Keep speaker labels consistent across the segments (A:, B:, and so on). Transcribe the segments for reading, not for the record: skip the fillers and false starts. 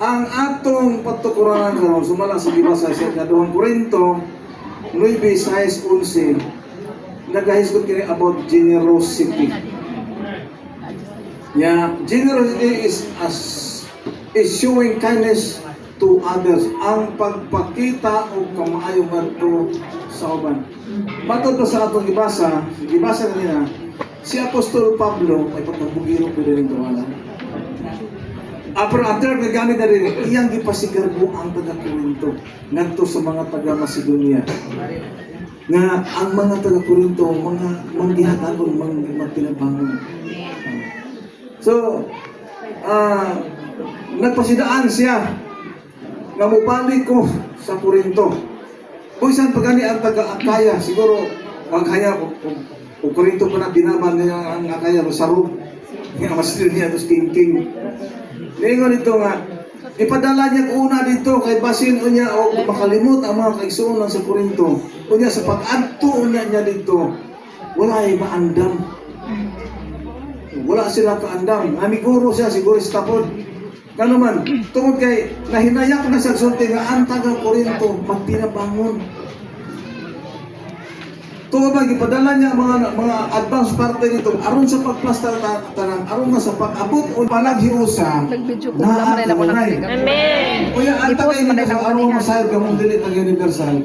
A: ang atong patukuran karon sumala sa gibasa sa ikaduhang Korinto 9:6-11 nagahisgot kini about generosity. Yeah, generosity is showing kindness to others. Ang pagpakita o kamaayo ngadto sa uban. Matod pa sa atong gibasa kanina, si Apostol Pablo ay pagpabugiro ko din ito pero after nagamit na rin, iyang gipasigarbo ang taga-Korinto ngadto sa mga taga-Macedonia. Nga ang mga taga-Korinto, mga manggihatagon, magpinabangon. So, nagpasidaan siya nga mupali ko sa Korinto. Kung saan pagani ang taga-Akaya, siguro, maghaya kung Korinto pa na binaban niya ang Akaya, masarog. Nga Macedonia, tapos king-king. Ngayon ito nga, ipadala niya una dito kay basin niya o makalimot ang mga kaigsuon lang sa Korinto. Unya sa pag-adto niya dito, wala ay maandam. Wala sila kaandam. Amiguro siya, siguro stapod. Kano man, tungod kay nahinayak na sa sulti nga ang taga Korinto magpinabangon. Tungod ba, ipadala niya mga advance parte nito aron sa pagplastar tanan, aron na sa pag-abot o panaghiusa na atunay.
B: Amen.
A: Kuya, ang taga-universal, aron masayod ka mong dili taga-universal.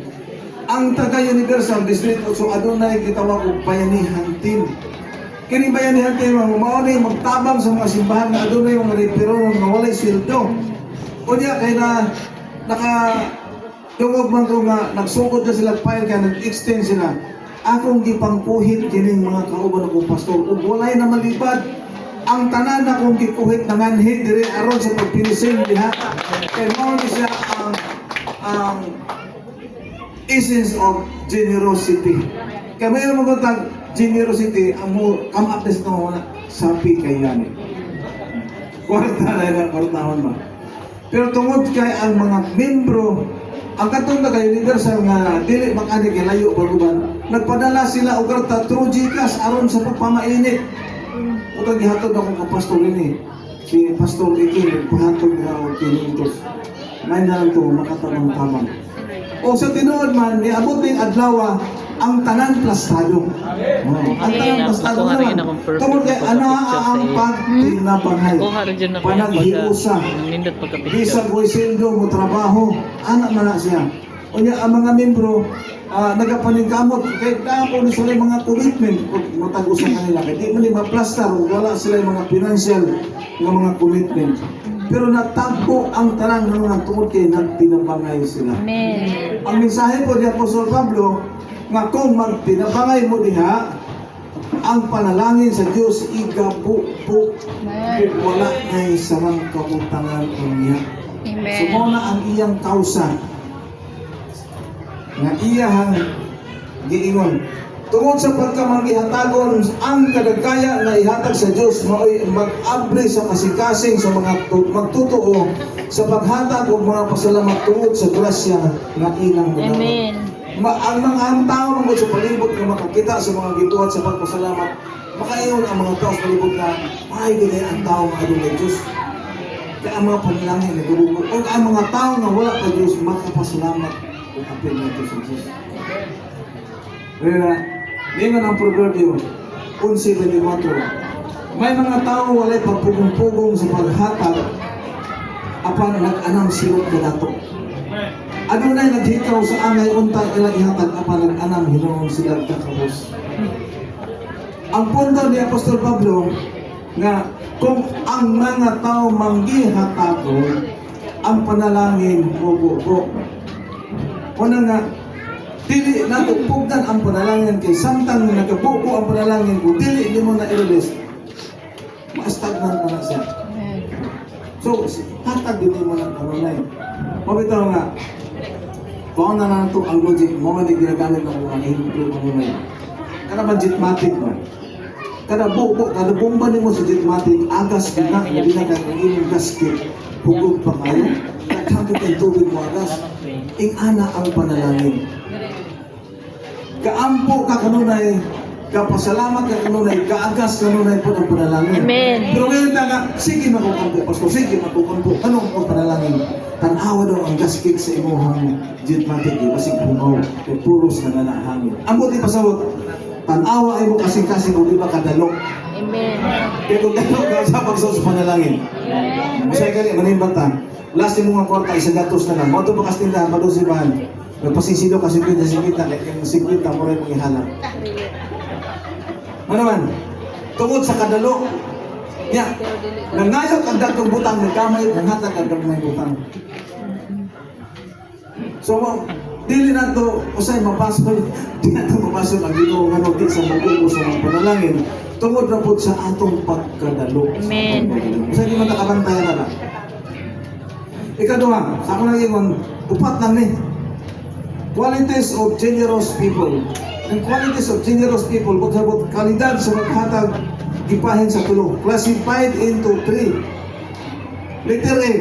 A: Ang taga-universal, distrito, so adunay gitawag og bayanihan team. Kini bayanihan team, maunay magtabang sa mga simbahan na adunay mga repero nga walay sweldo. Kunya, kay na tungod man ko nga nagsugod na sila file kaya nag-extend sila. Akong gipangkuhit kining mga kauban akong pastor ug walay na malibad ang tanan akong gikuhit nanganhid diri aron sa pagpinising diha kay mao ni siya ang essence of generosity. Kay mayo mo tag generosity ang mo come up this no wala sapi kay yani kwarta na kwartahon ma pero tungod kay ang mga membro ang katong taga-universal nga dili makani kay layo baguban nagpadala sila og karta through GCash aron sa pagpamainit. Utang gihatod ako ka pastor ini. Si Pastor Iki nagpahatod nga og kinintos. May na lang to makatamang-tamang. O sa tinuod man niabot ning adlaw ang tanan plastado. Ang tanan plastado naman. Tungod kay ana ang pagtinabangay. Panaghiusa. Bisag ko'y sildo mo trabaho. Anak man na siya. Unya ang mga membro nagapaningkamot kay dako ni sila mga commitment ug matag-usa kanila kay di man ni maplastar ug wala sila mga financial nga mga commitment pero natagpo ang tanan ng mga tungod kay nagtinabangay sila.
B: Amen.
A: Ang mensahe po ni Apostol Pablo nga kung magtinabangay mo diha ang panalangin sa Dios igabubo wala nay sarang kabutangan unya.
B: Amen.
A: So mo na ang iyang kausa nga iyahang giingon tungod sa pagkamangihatagon ang kadagkaya na ihatag sa Dios mao'y mag-abli sa kasikasing sa mga magtutuo sa paghatag og mga pasalamat tungod sa grasya nga ilang ginawa.
B: Amen.
A: Ang tao mong sa palibot nga makakita sa mga gibuhat sa pagpasalamat makaingon ang mga tao sa palibot na ay gani ang tao nga adunay Dios kaya ang mga panalangin nagubugod o ang mga tao nga wala pa Dios makapasalamat kung apel na ito sa Jesus. Kaya, ngayon ang proverbio, 11:24. May mga tao walay pagpugong-pugong sa paghatag apan nag-anam silot kadato. Adunay naghikaw sa angay unta ilang ihatag apan nag-anam hinuon sila kakabos. Ang punto ni Apostol Pablo nga kung ang mga tao manggihatagon ang panalangin bubuo. Una nga, dili natupugdan ang panalangin kay samtang nagabuko ang panalangin kung dili hindi mo na i-release, ma-stagnan pa na siya. So, hatag din mo ng kanunay. Mabitaw nga, kung na lang ito ang logic, mo man ginagamit ng mga hihintro kanunay. Kada ba jitmatic ba? Kada buko, kada bomba ni mo sa jitmatic, agas gina, hindi na kang inyong gasket, hugog pa kayo, nagkabot ang tubig mo agas. Ing ana ang panalangin. Kaampo ka kanunay kapasalamat ka kanunay, kaagas kanunay po ng panalangin.
B: Amen.
A: Pero ngayon na nga, sige makukan po, Pastor, sige makukan po. Anong po panalangin? Tanawa daw ang gaskik sa imuhang jitmatik, basig pumaw, kay puros na nanahangin. Ang buti pasawot, tanawa ay mo kasing-kasing, o di ba kadalo?
B: Amen.
A: Kaya kung dalo ka sa pagsaw sa panalangin. Masaya ka rin, manimbata. Last yung mga kwarta, isang gatos na lang. Mato pa kastindahan, madusibahan. Magpasisilo ka 50-50, kaya yung 50 mo rin mong ihalap. Ano naman? Tungod sa kadalo, ya, nangayok ang datong butang, nagkamay, nanghatag ang datong butang. So, dili na to, usay mapasol, di na to mapasol ang Ginoo nga noti sa magugo sa mga panalangin, tungod na po sa atong pagkadalo.
B: Amen.
A: Usay di man nakabantayan na ba? Ikaduha, sa ako nang upat lang ni. Qualities of generous people. Ang qualities of generous people, pagkabot kalidad sa maghatag, gipahin sa tulo. Classified into 3. Letter A.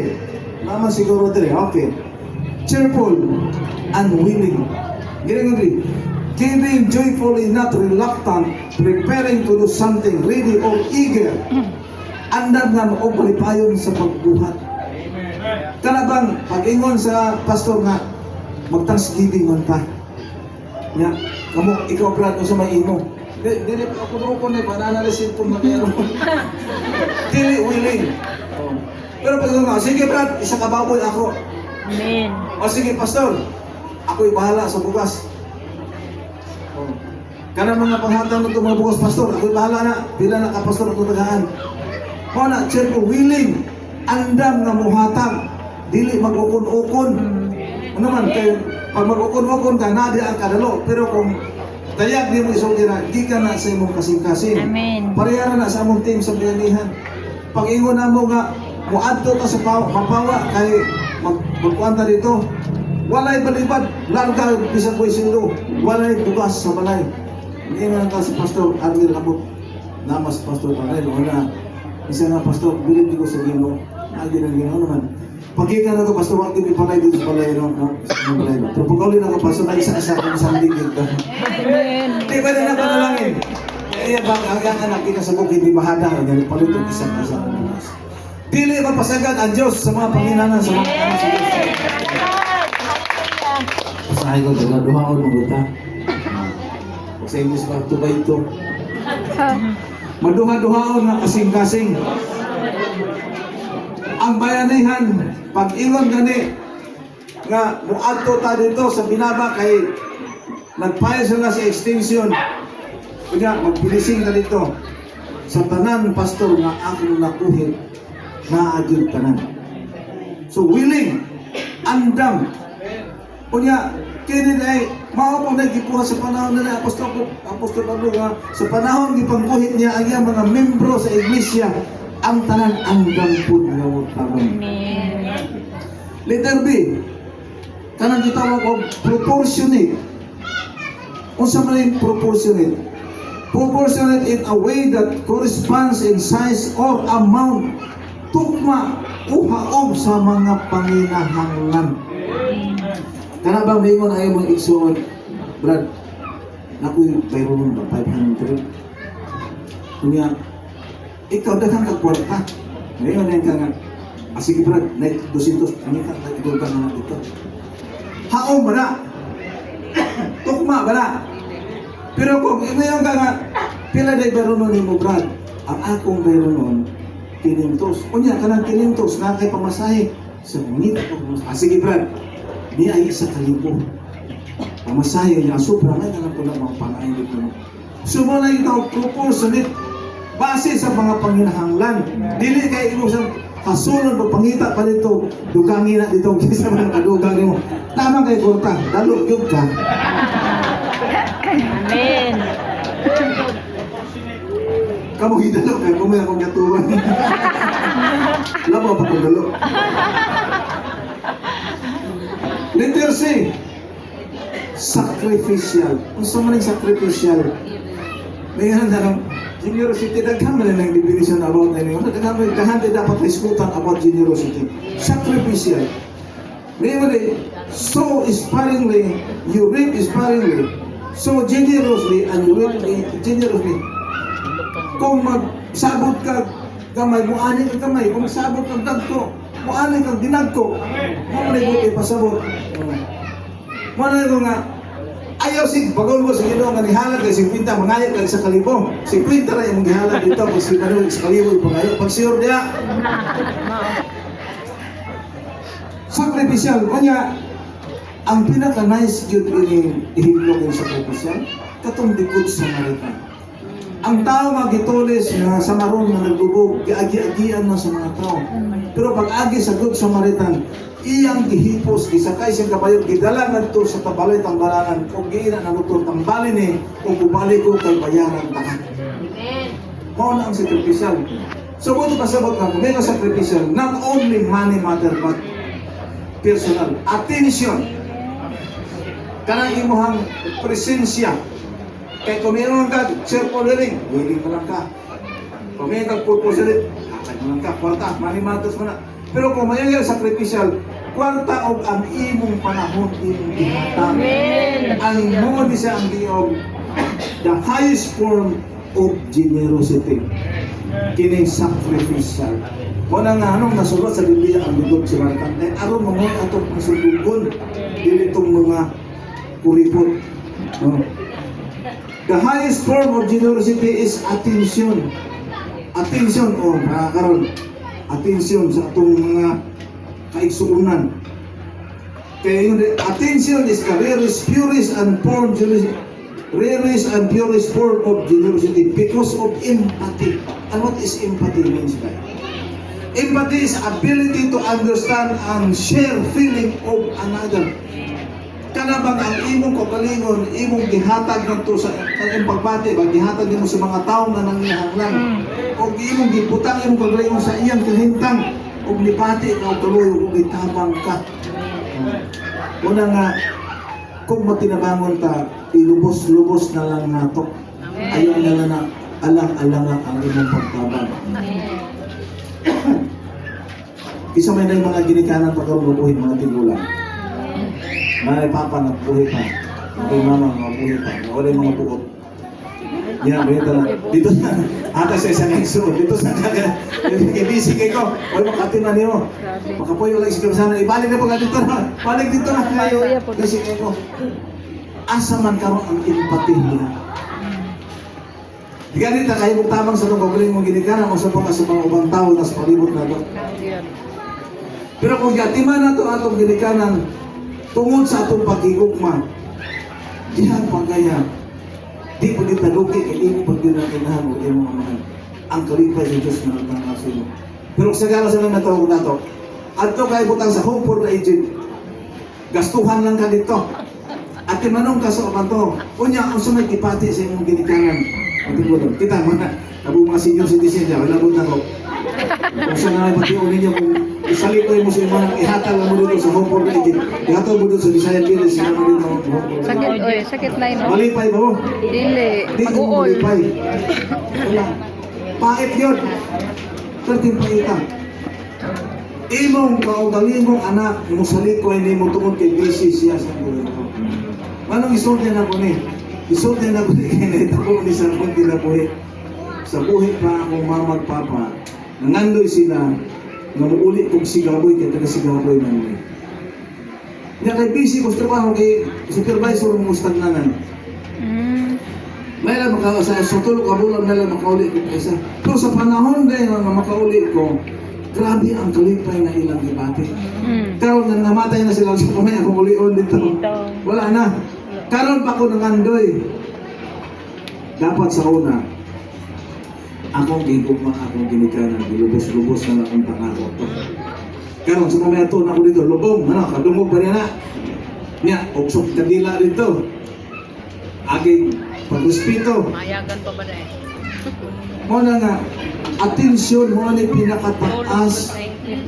A: Naman siguro 3. Okay. Cheerful and willing. Gini. Giving joyfully, not reluctant, preparing to do something, ready or eager. Andam nga o palipayon sa pagbuhat. Kanabang pag-ingon sa pastor nga mag-thanksgiving man pa. Nya, kamo ikaw brad sa may imo. Dili ako ko na pananalisin ko magayaro. Dili willing. Oh. Pero pag nga sige brad, isa ka baboy ako.
B: Amen.
A: O sige pastor, ako'y bahala sa bugas. Oh. Kanang mga panghatang nito mga bugas pastor, ako'y bahala na. Pila na ka pastor ako tagaan. Mo na cheerful, willing, andam nga muhatag. Dili mag-ukon-ukon. Ano man, kaya pag mag-ukon-ukon ka, na di ang kadalo. Pero kung dayag di mo isulti na, di ka na sa imong kasing-kasing.
B: Amen.
A: Parehara na sa among team sa bayanihan. Pag ingon na mo nga, muadto ka sa mapawa, kay magkuanta dito, walay balibad, larga, bisag ko isindo, walay bugas sa balay. Ngayon ka si Pastor Arnel Abot, namas Pastor Arnel, wala. Isa nga Pastor, bilin di ko sa Ginoo, agi ng Ginoo naman. Pagkika na ito, Pastor, wag din ipalay dito sa balay, no? Sa balay, no? Pero pag na ako, Pastor, na isa-isa kung isang ligid ka.
B: Amen.
A: Di ba na panalangin? Kaya bang ang anak kinasabog, hindi mahada, ganit palutong isa-isa. Dili mapasagad ang Diyos sa mga panginanan sa mga anak sa Diyos. Pasahay ko, duhaon mo kita. Sa English pa, ito ba ito? Maduha-duhaon na kasing-kasing. Ang bayanihan, pag-ingon gani, nga muadto ta dito sa binaba kay nagpayo sila sa extension. Kaya magpilising ka dito sa tanan pastor nga ako nakuhit na agyod tanan. So willing, andam. Kunya kini ay mao pang nagipuha sa panahon na apostol Pablo nga sa panahon gipangkuhit niya ang iyang mga membro sa iglesia ang tanan andam pud nga utawon.
B: Amen.
A: Letter B. Kanang gitawag og proportionate. Unsa man yung proportionate? Proportionate in a way that corresponds in size or amount tugma uhaog sa mga panginahanglan. Kana ba mingon ayo mong igsuon, Brad? Nakoy bayron ba 500. Kunya ikaw daghang ka kwarta. Ngayon na ka nga. Sige Brad, na 200 ani ka idol ka na dito. Haom ba na? Tugma ba na? Pero kung ngayon ka nga pila day bayron ni mo Brad, ang akong bayron nun 500. Unya kanang 500 na kay pamasahe. Sa ngita ko. Sige Brad. Di ay isa kalibo. Pamasahe niya sobra may alam ko na mga pangayon dito. So mo na ito proportionate base sa mga panginahanglan. Dili kay imo sa kasulod o pangita pa dito dugangin na dito kisa man kadugang mo. Tama kay kurta, dalo gyud ka.
B: Amen.
A: Kamu hidalo kay kung may akong gatuan. Labo pa kung dalo. Letter C. Sacrificial. Kung sa maning sacrificial, may nga na generosity, daghan man ng definition about any. Daghan dapat iskutan about generosity. Sacrificial. May nga so sparingly, you reap sparingly. So generously and generously, kung magsabot ka gamay, muani ka gamay. Kung magsabot ka dagko, muani ka dinagko. Mo na yung ipasabot. Mo na yung nga, ayaw si bagol mo sa Ginoo nga nihalag kay 50 mangayag kay sa kalibo. 50 ra yung gihalag dito kung si Manuel sa kalibo pangayo. Pag sure dia. Sakripisyal kanya ang pinaka-nice gyud ini ihimlog ng sakripisyal katong dikod sa Samaritan. Ang tao nga gitulis nga sa maron nga nagbubog, giagi-agian man sa mga tao. Pero pag agi sa Good Samaritan, iyang gihipos, gisakay siyang kabayo, gidala ngadto sa tabalay tambalangan, o giina na luto tambalin ni, o bubalik ko kay bayaran takan. Mao na ang sakripisyal. So kung pasabot ka, kung may sakripisyal, not only money matter, but personal. Attention. Kanang imuhang presensya. Kaya kung mayroon ka, circle willing mo lang ka. Kung mayroon ka purpose ulit, kakay mo lang ka, kwarta, money matters mo na. Pero kung mayroon sakripisyal, kwarta o ang imong panahon, imong gihatag. Ang mo di siya ang giyong the highest form of generosity. Kining sacrificial. Wala nga anong nasulat sa Biblia ang dugod si Martan. Eh, aron mo atong pasudugon dilitong mga kuripot. No? The highest form of generosity is attention. Attention, karon. Attention sa atong mga kaigsuunan. Kaya yung attention is the rarest, purest, and purest form of generosity because of empathy. And what is empathy means by? Empathy is ability to understand and share feeling of another. Kanabang ang imong kagalingon, imong gihatag ngadto sa kanang pagbati, gihatag nimo sa mga tawo nga nangihanglan. O imong gibutang imong kagalingon sa iyang kahintang, ug nipati ka og tuloy ug gitabang ka. Una nga kung matinabangon ta, ilubos-lubos na lang nato. Ayaw na na alang-alang ang imong pagtabang. Isa may na yung mga ginikanan pagkaroon mga tigulang. Nanay papa nagbuhay pa. Nanay mama nagbuhay pa. Wala yung mga bukod. Yan, ganito lang. Dito sa, ata sa isang exo. Dito sa busy kay ko. Huwag makatiman niyo. Makapuyo lang siguro sana. Ibalik na po ka dito na. Balik dito na. Busy kay ko. Asa man karon ang empathy niya. Di ganito kayo mong tamang sa itong pagbuling mong ginikanan o sa mga ubang tao na sa palibot na ito. Pero kung yatiman na ito atong ginikanan, tungod sa atong pag-igugma, diyan pagaya, di po kita lugi, hindi mo pag-ginakinahan o yung mga mahal. Ang kalipay sa Diyos na nagtangasin mo. Pero sa gala sa mga natawag na ito, ato kayo butang sa home for the agent, gastuhan lang ka dito. At timanong ka sa kapan to, kunya, ang sumay kipati sa inyong ginikanan. Kita mo na, nabong mga senior citizen dyan, wala na ko. Kung saan na pati-unin ninyo kung isalipay mo sa inyo nang ihatag mo dito sa home for the agent, ihatag mo dito sa Visayan Village, sila mo dito home for the agent.
B: Sakit, oy, sakit na no?
A: Malipay ba mo?
B: Dili,
A: Di mo
B: pag-uol.
A: malipay. Wala. Pait yun. Perting paitang. Imong kaugalingong anak, mo salikoy ni mo tungod kay busy siya sa buhay ko. Anong isulti na ko ni? Isulti na ko ni kinita ko ni sa kong kinabuhi. Sa buhi pa akong mamagpapa, nangandoy sila, nga muuli kong sigaboy, kaya taga sigaboy man ni. Nga kay busy ko sa trabaho kay supervisor mo stagnanan. May lang sa tulog ka bulan may lang makauli ko isa. Pero sa panahon din na makauli ko, grabe ang kalipay na ilang ibati. Karon na namatay na sila sa kamay akong ulion dito. Wala na. Karon pa ko nangandoy. Dapat sa una, akong gigugma, akong ginikanan, gilubos-lubos na akong pangako to. Karon sa mamaya to na ako dito, lubong, kadumog pa rin na. Nya, uksok kadila dito. Aging pag-uspito.
B: Mayagan pa ba na eh?
A: Muna nga, atensyon mo na pinakataas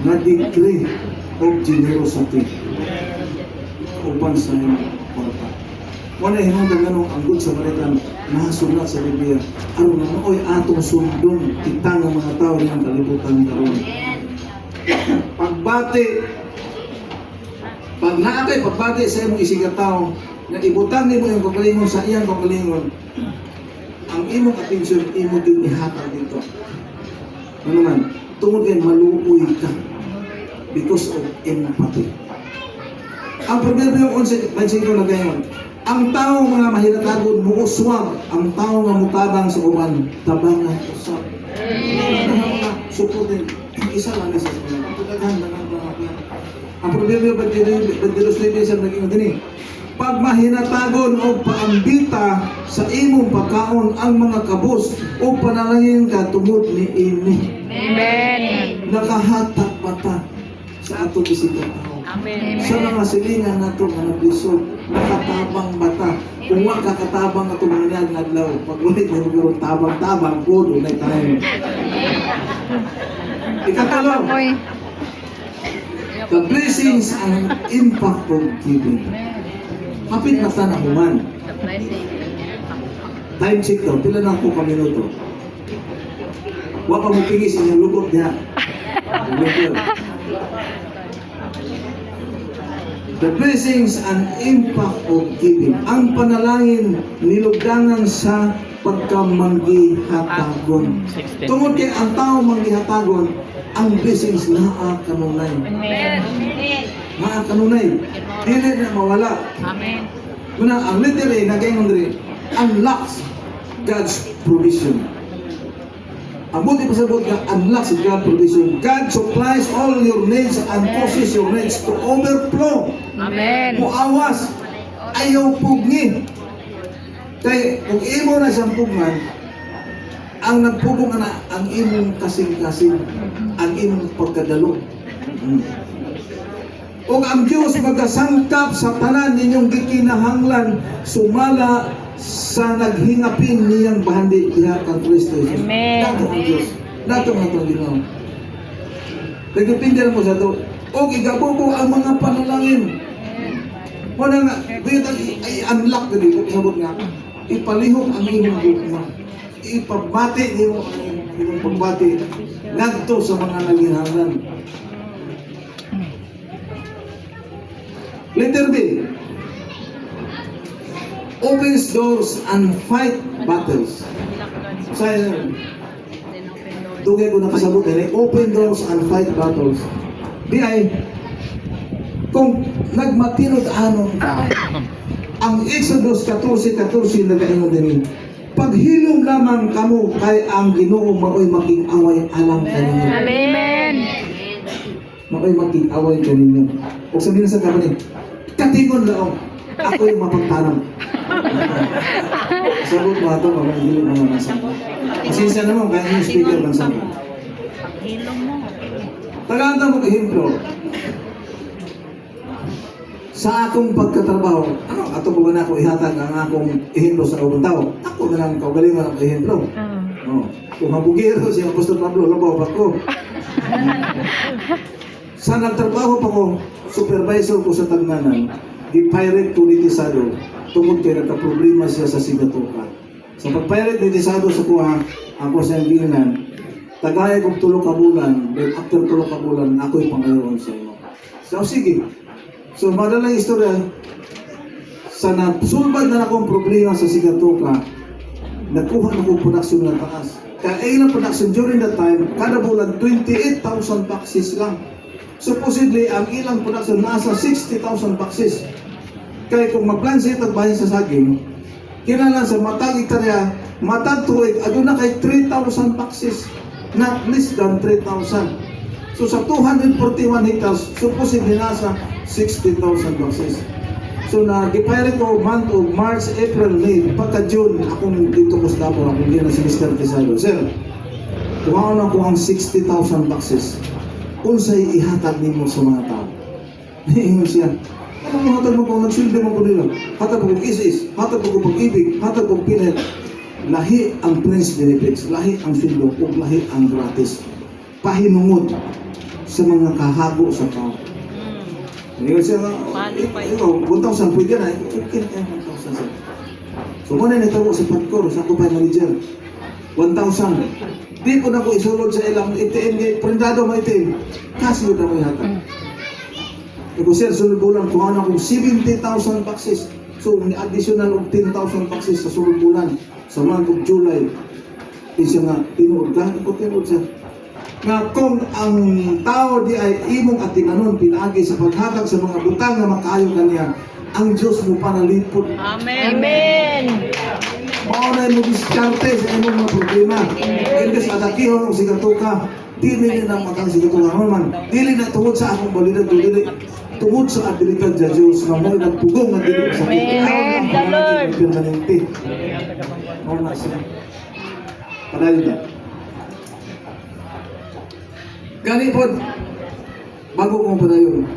A: na degree of generosity upan sa iyong kwarta. Muna hinundan nga nung ang Good Samaritan nasulat sa Biblia. Ano na nooy atong sundon kita ng mga tao ng kalibutan karon. Pagbati, pag naatay pagbati sa imong isigatao, na ibutang nimo yung kagalingon sa iyang kagalingon, ang imong atensyon imo din ihatag dito. Ano man, tungod kay maluoy ka because of empathy. Ang Proverbio 11:25 na gayon, ang tao mga mahinatagon muuswag, ang tao nga mutabang sa uban, tabangan usab. Sukutin, isa lang na sa mga. Ang Proverbio 22:9 sa naging din. Pag mahinatagon o paambita sa imong pagkaon ang mga kabus o panalangin ka tungod ni ini.
B: Amen.
A: Nakahatag mata sa ato bisita tao.
B: Amen.
A: Sa mga silingan nato nga naglisod, nakatabang mata. Kung wa kakatabang ato mga naglaw, pag ulit mo tabang-tabang po na tayo. Ikatalo,
B: Oy.
A: the blessings and impact of giving. Kapit na sana human.
B: The blessing.
A: Time check daw, pila na ako minuto. Wa pa mo pingis inyong lubot niya. The blessings and impact of giving. Ang panalangin nilugdangan sa pagkamangihatagon. Tungod kay ang tao manggihatagon, ang blessings naa kanunay.
B: Amen.
A: Naa kanunay. Dili na mawala.
B: Amen.
A: Muna, ang letter A na kayo Andre, unlocks God's provision. Ang buti pa sa buti ka, unlocks God's provision. God supplies all your needs and causes your needs to overflow.
B: Amen.
A: Muawas, ayaw pugni. Kaya kung imo na siyang pugman, ang nagpugong na ang imong kasing-kasing, ang imong pagkadalo. O ang Diyos magkasangkap sa tanan ninyong gikinahanglan, sumala sa naghingapin niyang bahandi diha kang Kristo Jesus.
B: Amen.
A: Dato ang Diyos. Dato ang atong Ginoo. Nagpindir mo sa to. O igabubo ang mga panalangin. Wala nga, dito i-unlock na dito. Sabot nga, ipalihok ang imong bukma. Ipabati niyo ang imong pagbati. Nagto sa mga naghinganglan. Letter B. Opens doors and fight battles. Saya dugay ko nakasabot din. Open doors and fight battles. Di ay kung nagmatinod anon ka. Ang Exodus 14:14 nagaingon din. Paghilom lamang kamo kay ang Ginoo maoy making-away alang kaninyo.
B: Amen.
A: Maoy making-away kaninyo. O sabihin sa kabanin, katingon laong, ako yung mapagtanong. Sabot mo ito, mga hindi mga nasa. Pasensya naman, kaya yung speaker lang sa mga. Tagantang mo ehemplo. Sa akong pagkatrabaho, ano, ato po na ako ihatag ang akong ehemplo sa ubang tao. Ako na lang kaugalingan ang ehemplo. Oh. Kung mabugiro siya, Apostol Pablo, labaw pa ko. Sa nagtrabaho pa ko, supervisor ko sa tagnanan, i-pirate ko ni Tisado, tungod kay nagka-problema siya sa Sigatoka. Sa pag-pirate ni Tisado sa kuha, ako sa ginan, tagay kong 3 ka bulan, then after 3 ka bulan, ako'y pangayoon sa iyo. So, sige. So, madalang istorya, sa nasulbad na akong problema sa Sigatoka, nagkuha na akong production ng taas. Kaya ilang production during that time, kada bulan, 28,000 boxes lang. Supposedly, ang ilang production nasa 60,000 boxes. Kaya kung mag-plansit at bahin sa saging, kinalan sa matag ikarya, matag tuwig, aduna kay 3,000 boxes, not less than 3,000. So sa 241 hectares, supposedly nasa 60,000 boxes. So nag-pirate ko month of March, April, May, pagka June, akong dito ko sa Davao, akong gina si Mr. Tisado. Sir, kuhaan ako ang 60,000 boxes. Unsay ihatag nimo sa mga tao. Ingon siya, anong ihatag mo kung nagsilbi mo ko nila? Hatag ko isis, hatag ko pag-ibig, hatag ko pinit. Lahi ang Prince benefits, lahi ang sildo, o lahi ang gratis. Pahinungod sa mga kahago sa tao. Ingon siya, ikaw, 1,000 pwede na, okay na 1,000 sir. So muna nitawo sa Patkor, sa ako pa manager, 1,000. Di ko na ko isulod sa ilang itiin, prendado mo itiin. Kasi yun na mo yata. Iko sir, sulod bulan, kuha na akong 70,000 boxes. So, ni additional of 10,000 taxis sa sulod bulan sa month of July. Isa nga, tinuod ka, ikaw tinuod siya. Nga kung ang tao di ay imong atinganon pinagi sa paghatag sa mga butang nga makayo kaniya, ang Diyos mo panalipod.
B: Amen.
A: Maunay mo diskarte sa imong mga problema. Imbes atakihon og sigatuka, dili na matang sigatuka man. Dili na tungod sa akong balidag, dili tungod sa abilidad sa Diyos na mo nagtugong nga dili sa
B: Amen. The Lord.
A: permanente. Mauna siya. Padayon na. Gani po, bago kong padayon,